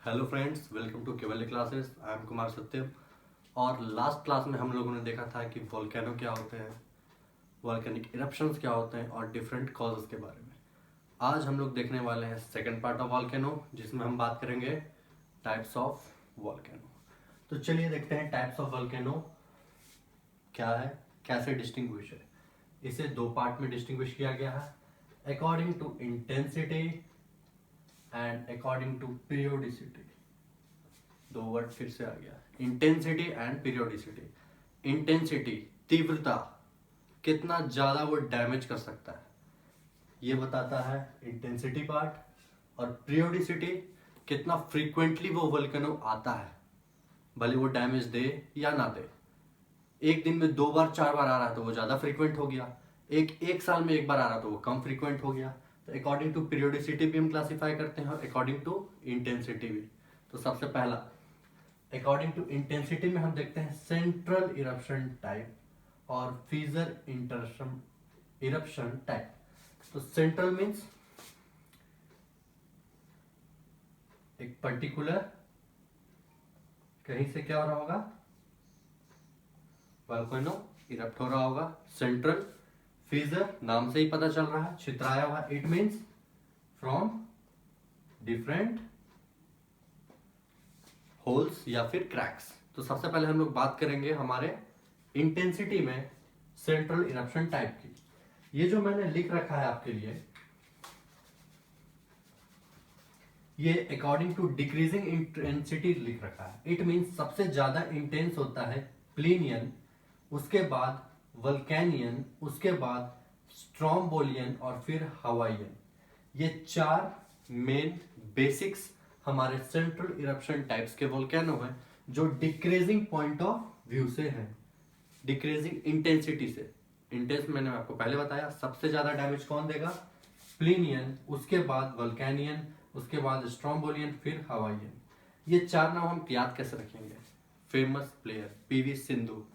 Hello friends, welcome to Kaivalya classes. I am Kumar Satyam. और last class में हम लोगों ने देखा था कि वोल्केनो क्या होते हैं, वोल्केनिक इरप्शंस क्या होते हैं और डिफरेंट कॉजेस के बारे में। आज हम लोग देखने वाले हैं सेकंड पार्ट ऑफ वोल्केनो, जिसमें हम बात करेंगे टाइप्स ऑफ वोल्केनो। तो चलिए देखते हैं टाइप्स ऑफ वोल्केनो क्या है, कैसे डिस्टिंग्विश है। इसे दो पार्ट में डिस्टिंग्विश किया गया है, according to intensity and according to periodicity. दो वर्ड फिर से आ गया, इंटेंसिटी एंड पीरियोडिसिटी। इंटेंसिटी, तीव्रता, कितना ज्यादा वो डैमेज कर सकता है, ये बताता है इंटेंसिटी पार्ट। और पीरियोडिसिटी, कितना फ्रीक्वेंटली वो वोल्केनो आता है, भले वो डैमेज दे या ना दे। एक दिन में 2 बार 4 बार आ रहा है तो वो ज्यादा फ्रीक्वेंट हो गया, एक साल में 1 बार आ रहा तो वो कम फ्रीक्वेंट हो गया। तो अकॉर्डिंग टू पीरियोडिसिटी भी हम क्लासीफाई करते हैं और अकॉर्डिंग टू इंटेंसिटी भी। तो सबसे पहला अकॉर्डिंग टू इंटेंसिटी में हम देखते हैं सेंट्रल इरप्शन टाइप और फीजर इरप्शन टाइप। तो सेंट्रल मीन्स एक पर्टिकुलर कहीं से क्या हो रहा होगा, वोल्केनो इरप्ट हो रहा होगा। सेंट्रल, फीजर नाम से ही पता चल रहा है, छितराया हुआ। It means from different holes या फिर क्रैक्स। तो सबसे पहले हम लोग बात करेंगे हमारे इंटेंसिटी में सेंट्रल इरप्शन टाइप की। ये जो मैंने लिख रखा है आपके लिए, ये अकॉर्डिंग टू डिक्रीजिंग इंटेंसिटी लिख रखा है। इट मीन्स सबसे ज्यादा इंटेंस होता है प्लीनियन, उसके बाद वल्केनियन, उसके बाद स्ट्रोम्बोलियन और फिर हवाइयन। ये 4 मेन बेसिक्स हमारे सेंट्रल इरप्शन टाइप्स के वोल्केनो हैं, जो डिक्रीजिंग पॉइंट ऑफ व्यू से हैं, डिक्रीजिंग इंटेंसिटी से। इंटेंस मैंने आपको पहले बताया, सबसे ज्यादा डैमेज कौन देगा, प्लीनियन, उसके बाद वल्केनियन, उसके बाद स्ट्रोम्बोलियन, फिर हवाइयन। ये 4 नाम हम याद कैसे रखेंगे, famous player PV Sindhu,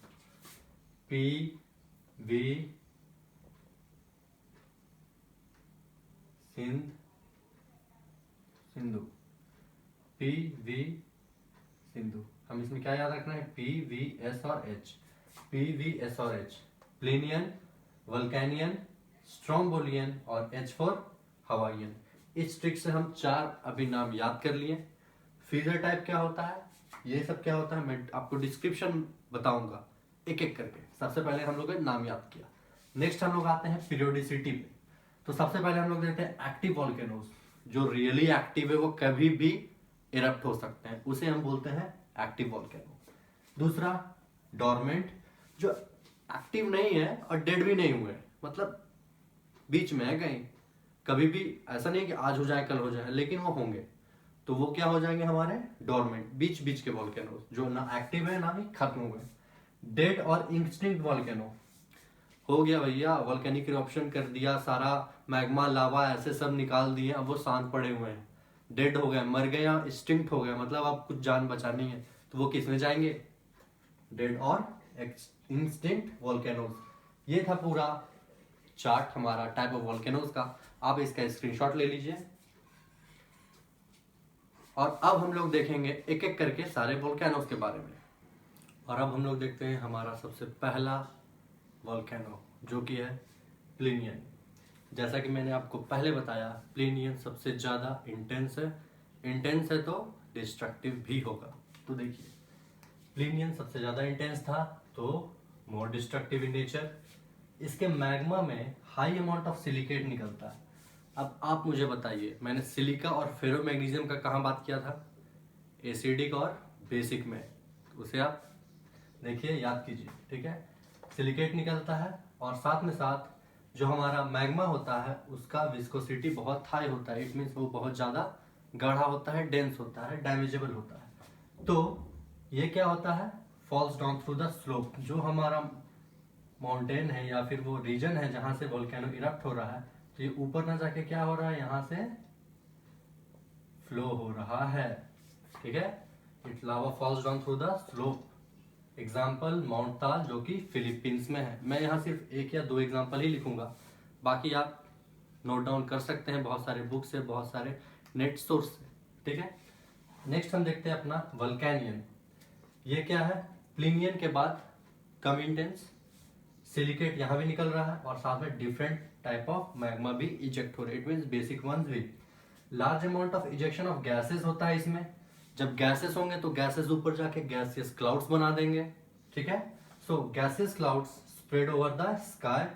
PV Sindhu, PV Sindhu. हम इसमें क्या याद रखना है, पीवीएस और एच, पीवीएस और एच, प्लीनियन, वल्केनियन, स्ट्रोम्बोलियन और एच फॉर हवाइयन। इस ट्रिक से हम 4 अभी नाम याद कर लिए। फीजर टाइप क्या होता है, ये सब क्या होता है, मैं आपको डिस्क्रिप्शन बताऊंगा एक एक करके। सबसे पहले हम लोग ने नाम याद किया। नेक्स्ट हम लोग आते हैं पीरियोडिसिटी पे। तो सबसे पहले हम लोग देखते हैं एक्टिव वोल्केनोज, जो रियली एक्टिव है, वो कभी भी इरप्ट हो सकते हैं, उसे हम बोलते हैं एक्टिव वोल्केनो। दूसरा डोरमेंट, जो एक्टिव नहीं है और डेड भी नहीं हुए, मतलब बीच में है कहीं, कभी भी ऐसा नहीं कि आज हो जाए कल हो जाए, लेकिन वो होंगे, तो वो क्या हो जाएंगे हमारे डोरमेंट, बीच बीच के वोल्केनो, जो ना एक्टिव है ना ही खत्म हुए। डेड और एक्सटिंक्ट वोल्केनो, हो गया भैया, वोल्केनिक इरप्शन कर दिया, सारा मैग्मा लावा ऐसे सब निकाल दिए, अब वो शांत पड़े हुए हैं, डेड हो गए, मर गए या एक्सटिंक्ट हो गए, मतलब अब कुछ जान बचानी है, तो वो किस में जाएंगे, डेड और एक्सटिंक्ट वोल्केनोज। ये था पूरा चार्ट हमारा टाइप ऑफ वोल्केनोज का। आप इसका स्क्रीनशॉट ले लीजिए। और अब हम लोग देखेंगे एक एक करके सारे वोल्केनोज के बारे में। और अब हम लोग देखते हैं हमारा सबसे पहला वोल्केनो, जो कि है प्लीनियन। जैसा कि मैंने आपको पहले बताया, प्लीनियन सबसे ज्यादा इंटेंस है। इंटेंस है तो डिस्ट्रक्टिव भी होगा। तो देखिए, प्लीनियन सबसे ज्यादा इंटेंस था तो मोर डिस्ट्रक्टिव इन नेचर। इसके मैग्मा में हाई अमाउंट ऑफ सिलिकेट निकलता है। अब आप मुझे बताइए, मैंने सिलिका और फेरोमैग्नीशियम का कहाँ बात किया था, एसिडिक और बेसिक में। उसे आप देखिए, याद कीजिए, ठीक है। सिलिकेट निकलता है और साथ में साथ जो हमारा मैग्मा होता है उसका विस्कोसिटी बहुत हाई होता है। इट मीन्स वो बहुत ज़्यादा गाढ़ा होता है, डेंस होता है, डैमेजेबल होता है। तो ये क्या होता है, falls down through the slope. जो हमारा माउंटेन है या फिर वो रीजन है जहां से वोल्केनो इरप्ट हो रहा है, तो ये ऊपर ना जाके क्या हो रहा है, यहाँ से फ्लो हो रहा है, ठीक है। It lava falls down through the slope. Example mount ताल, जो कि फिलीपींस में है। मैं यहाँ सिर्फ 1 या 2 एग्जाम्पल ही लिखूंगा, बाकी आप नोट डाउन कर सकते हैं, बहुत सारे बुक से, बहुत सारे नेट सोर्स से, ठीक है। नेक्स्ट हम देखते हैं अपना वल्केनियन। ये क्या है? प्लीनियन के बाद कम इंटेंस सिलिकेट यहाँ भी निकल रहा है और साथ में डिफरेंट टाइप ऑफ मैग्मा भी इजेक्ट हो रहे, इट मीन्स बेसिक वंस भी। Large amount of ejection of gases होता है इसमें। जब गैसेस होंगे तो गैसेस ऊपर जाके गैसियस क्लाउड्स बना देंगे, ठीक है। So gaseous clouds spread over the sky.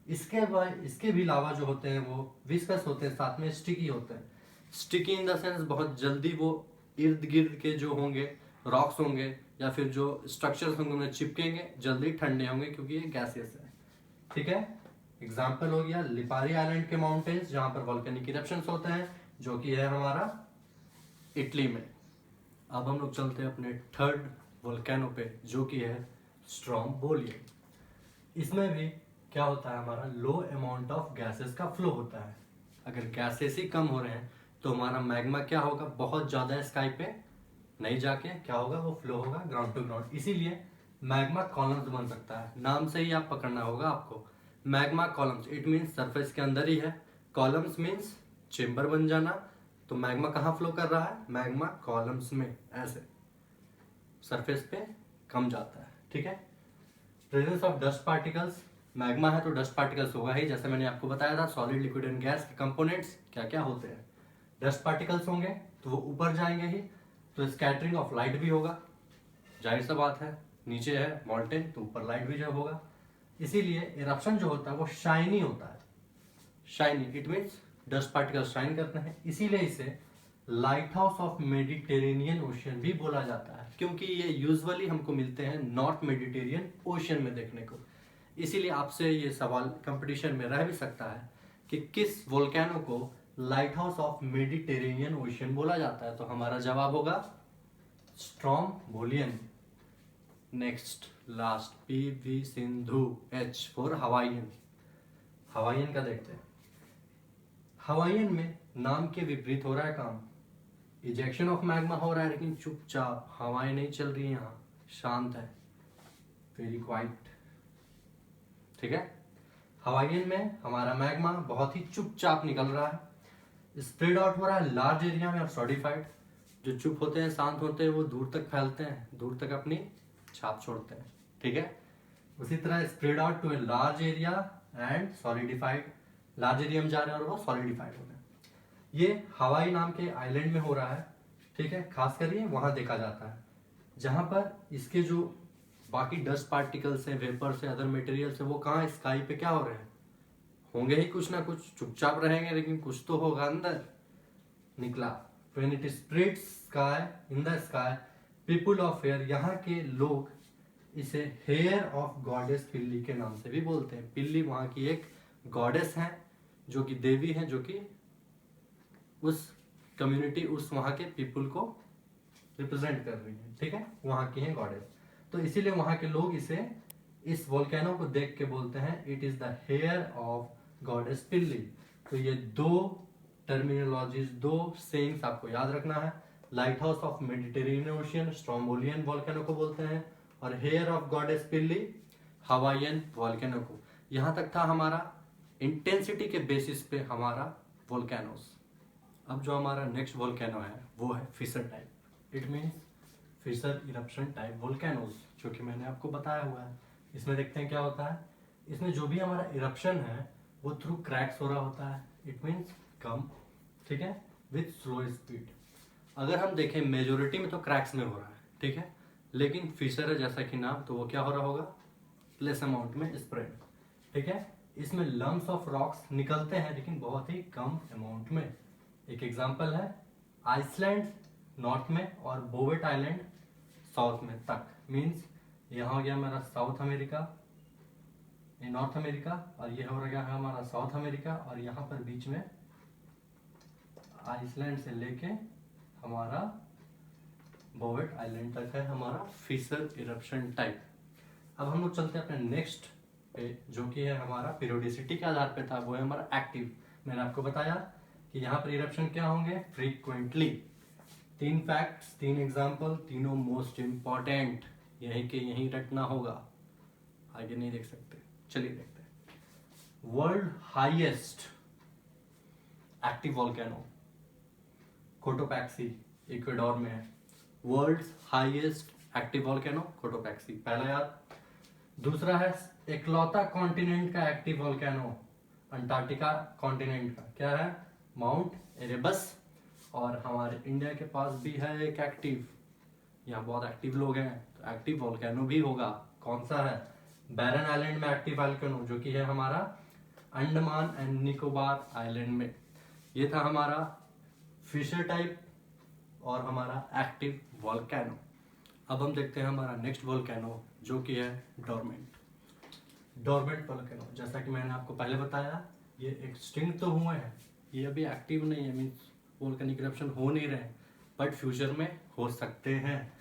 इसके भी अलावा जो होते हैं वो विस्कस होते हैं, साथ में स्टिकी होते हैं। स्टिकी इन द सेंस बहुत जल्दी वो इर्द गिर्द के जो होंगे रॉक्स होंगे या फिर जो स्ट्रक्चर्स होंगे उन्हें चिपकेंगे, जल्दी ठंडे होंगे क्योंकि ये गैसियस है, ठीक है। एग्जाम्पल हो गया लिपारी आइलैंड के माउंटेन्स जहां पर वॉल्केनिक इरप्शंस होते हैं, जो कि है हमारा इटली में। अब हम लोग चलते हैं अपने थर्ड वोल्केनो पे, जो कि है स्ट्रोम्बोलियन। इसमें भी क्या होता है, हमारा लो अमाउंट ऑफ गैसेस का फ्लो होता है। अगर गैसेस ही कम हो रहे हैं तो हमारा मैग्मा क्या होगा, बहुत ज्यादा स्काई पे नहीं जाके क्या होगा, वो फ्लो होगा ग्राउंड टू ग्राउंड। इसीलिए मैग्मा कॉलम्स बन सकता है। नाम से ही आप पकड़ना होगा आपको, magma columns, it means surface के अंदर ही है। कॉलम्स मीन्स चेम्बर बन जाना। तो मैग्मा कहाँ फ्लो कर रहा है, मैग्मा कॉलम्स में, ऐसे सरफेस पे कम जाता है, ठीक है। Presence of dust particles, magma है तो डस्ट पार्टिकल्स होगा ही, जैसे मैंने आपको बताया था सॉलिड लिक्विड एंड गैस के कंपोनेंट्स क्या क्या होते हैं। डस्ट पार्टिकल्स होंगे तो वो ऊपर जाएंगे ही, तो स्कैटरिंग ऑफ लाइट भी होगा, जाहिर सा बात है, नीचे है मॉल्टेन तो ऊपर लाइट भी जो होगा। इसीलिए इरप्शन जो होता है वो शाइनी होता है। Shiny it means dust particle shine करते हैं, इसीलिए इसे light house of Mediterranean ocean भी बोला जाता है, क्योंकि ये यूजुअली हमको मिलते हैं नॉर्थ मेडिटेरियन ओशियन में देखने को। इसीलिए आपसे ये सवाल कंपटीशन में रह भी सकता है कि किस वोल्केनो को lighthouse of Mediterranean ocean बोला जाता है, तो हमारा जवाब होगा Strombolian. Next last PV Sindhu, H for Hawaiian. Hawaiian का देखते हैं। हवाईयन में नाम के विपरीत हो रहा है काम। इजेक्शन ऑफ मैग्मा हो रहा है लेकिन चुपचाप, हवाएं नहीं चल रही, यहाँ शांत है, वेरी क्वाइट, ठीक है। हवाईयन में हमारा मैग्मा बहुत ही चुपचाप निकल रहा है, स्प्रेड आउट हो रहा है लार्ज एरिया में और सॉलिडिफाइड। जो चुप होते हैं, शांत होते हैं, वो दूर तक फैलते हैं, दूर तक अपनी छाप छोड़ते हैं, ठीक है। उसी तरह spread out to a large area and solidified, large area में जा रहे हैं और वो सॉलिडिफाइड हो रहे हैं। ये हवाई नाम के आइलैंड में हो रहा है, ठीक है। खास कर ये वहां देखा जाता है जहां पर इसके जो बाकी डस्ट पार्टिकल्स हैं, वेपर्स हैं, अदर मटेरियल्स हैं, वो कहाँ स्काई पे क्या हो रहे हैं, होंगे ही कुछ ना कुछ, चुपचाप रहेंगे लेकिन कुछ तो होगा अंदर निकला। When it spreads sky in the sky, people of air, यहाँ के लोग इसे हेयर ऑफ गॉडेस पिल्ली के नाम से भी बोलते हैं। पिल्ली वहां की एक गॉडेस है, जो कि देवी है, जो कि उस कम्युनिटी, उस वहां के पीपुल को रिप्रेजेंट कर रही है, ठीक है, वहां की है गॉडेस। तो इसीलिए वहां के लोग इसे, इस वोल्केनो को देख के बोलते हैं it is the hair of goddess Pele. तो ये दो टर्मिनोलॉजीज, दो सेइंग्स आपको याद रखना है। Lighthouse of Mediterranean ocean Strombolian volcano को बोलते हैं, और hair of goddess Pele Hawaiian volcano को। यहां तक था हमारा इंटेंसिटी के बेसिस पे हमारा वोल्केनोस। अब जो हमारा नेक्स्ट वोल्केनो है वो है fissure type, it means fissure eruption type volcanoes, जो कि मैंने आपको बताया हुआ है। इसमें देखते हैं क्या होता है। इसमें जो भी हमारा इरप्शन है वो थ्रू क्रैक्स हो रहा होता है, इट मीन्स कम, ठीक है, विथ स्लो स्पीड। अगर हम देखें मेजोरिटी में तो क्रैक्स में हो रहा है, ठीक है, लेकिन फिशर है जैसा कि नाम, तो वो क्या हो रहा होगा, लेस अमाउंट में स्प्रेड, ठीक है। इसमें लम्स ऑफ रॉक्स निकलते हैं लेकिन बहुत ही कम अमाउंट में। एक एग्जांपल है आइसलैंड नॉर्थ में और बोवेट आइलैंड साउथ में तक, मींस यहाँ हो गया हमारा साउथ अमेरिका, ये नॉर्थ अमेरिका, और ये हो गया है हमारा साउथ अमेरिका, और यहाँ पर बीच में आइसलैंड से लेके हमारा बोवेट आइलैंड तक है हमारा फिशर इरप्शन टाइप। अब हम लोग चलते हैं अपने नेक्स्ट पे, जो कि है हमारा पीरियोडिसिटी के आधार पे था, वो है हमारा एक्टिव। मैंने आपको बताया कि यहाँ पर इरप्शन क्या होंगे, फ्रीक्वेंटली। 3 फैक्ट्स, 3 एग्जाम्पल, तीनों मोस्ट इंपॉर्टेंट, यही के यही रटना होगा, आगे नहीं देख सकते। चलिए देखते हैं। World highest active volcano Cotopaxi, Ecuador में है। World's highest active volcano Cotopaxi, पहला याद। दूसरा है इकलौता कॉन्टिनेंट का एक्टिव वोल्केनो अंटार्कटिका कॉन्टिनेंट का, क्या है? Mount Erebus. और हमारे इंडिया के पास भी है एक एक्टिव, यहाँ बहुत एक्टिव लोग हैं तो एक्टिव वोल्केनो भी होगा। कौन सा है? बैरन आइलैंड में एक्टिव वोल्केनो, जो कि है हमारा अंडमान एंड निकोबार आइलैंड में। ये था हमारा फिशर टाइप और हमारा एक्टिव वोल्केनो। अब हम देखते हैं हमारा नेक्स्ट वोल्केनो, जो कि है डोरमेंट। डोरमेंट वोल्केनो, जैसा कि मैंने आपको पहले बताया, ये एक्सटिंक्ट तो हुए हैं, ये अभी एक्टिव नहीं है, मीन्स वोल्केनिक इरप्शन हो नहीं रहे, बट फ्यूचर में हो सकते हैं।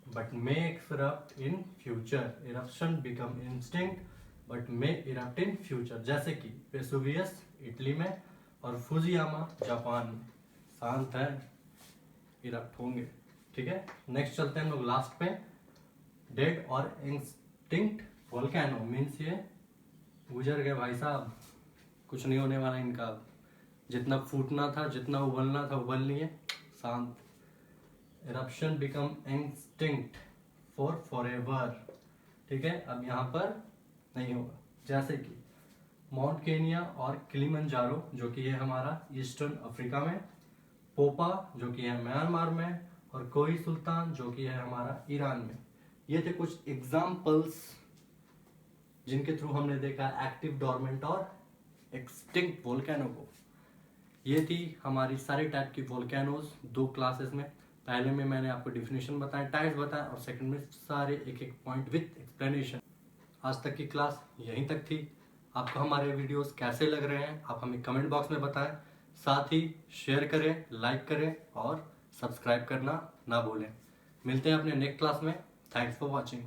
But may erupt in future, eruption become extinct but may erupt in future, जैसे कि वेसुवियस इटली में और फुजियामा जापान में। शांत है, इरप्ट होंगे। ठीक है, नेक्स्ट चलते हैं हम लोग लास्ट पे। डेड और एक्सटिंक्ट वोल्केनो मीन्स ये गुजर गए भाई साहब, कुछ नहीं होने वाला इनका। जितना फूटना था, जितना उबलना था उबल लिए, शांत। Eruption become extinct for forever. ठीक है, अब यहाँ पर नहीं होगा। जैसे कि माउंट केनिया और किलिमंजारो, जो कि है हमारा ईस्टर्न अफ्रीका में, पोपा जो कि है म्यांमार में, और कोई सुल्तान जो कि है हमारा ईरान में। ये थे कुछ एग्जाम्पल्स जिनके थ्रू हमने देखा एक्टिव, डोरमेंट और एक्सटिंक्ट वोल्केनो को। ये थी हमारी सारी टाइप की वोल्केनोज दो क्लासेस में। पहले में मैंने आपको डिफिनेशन बताया, टाइप्स बताया, और सेकंड में सारे एक एक पॉइंट विथ एक्सप्लेनेशन। आज तक की क्लास यहीं तक थी। आपको हमारे वीडियोस कैसे लग रहे हैं आप हमें कमेंट बॉक्स में बताएं। साथ ही शेयर करें, लाइक करें और सब्सक्राइब करना ना भूलें। मिलते हैं अपने नेक्स्ट क्लास में। Thanks for watching.